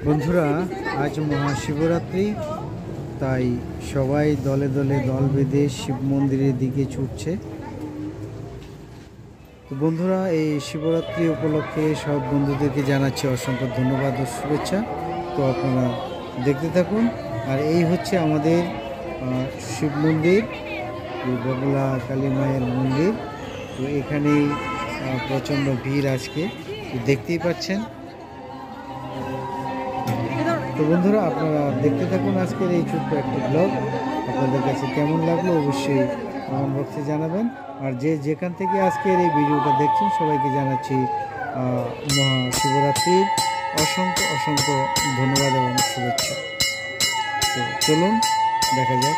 বন্ধুরা, আজ মহাশিবরাত্রি, তাই সবাই দলে দলে দল বেঁধে শিব মন্দিরের দিকে ছুটছে। তো বন্ধুরা, এই শিবরাত্রি উপলক্ষে সব বন্ধুদেরকে জানাচ্ছি অসংখ্য ধন্যবাদ ও শুভেচ্ছা। তো আপনারা দেখতে থাকুন। আর এই হচ্ছে আমাদের শিব মন্দির, বগলা কালী মায়ের মন্দির। তো এখানেই প্রচণ্ড ভিড় আজকে, দেখতেই পাচ্ছেন। তো বন্ধুরা, আপনারা দেখতে থাকুন আজকের এই ছোট্ট একটি ব্লগ। আপনাদের কাছে কেমন লাগলো অবশ্যই কমেন্ট বক্সে জানাবেন। আর যেখান থেকে আজকের এই ভিডিওটা দেখছেন সবাইকে জানাচ্ছি মহাশিবরাত্রির অসংখ্য অসংখ্য ধন্যবাদ এবং শুভেচ্ছা। তো চলুন দেখা যাক।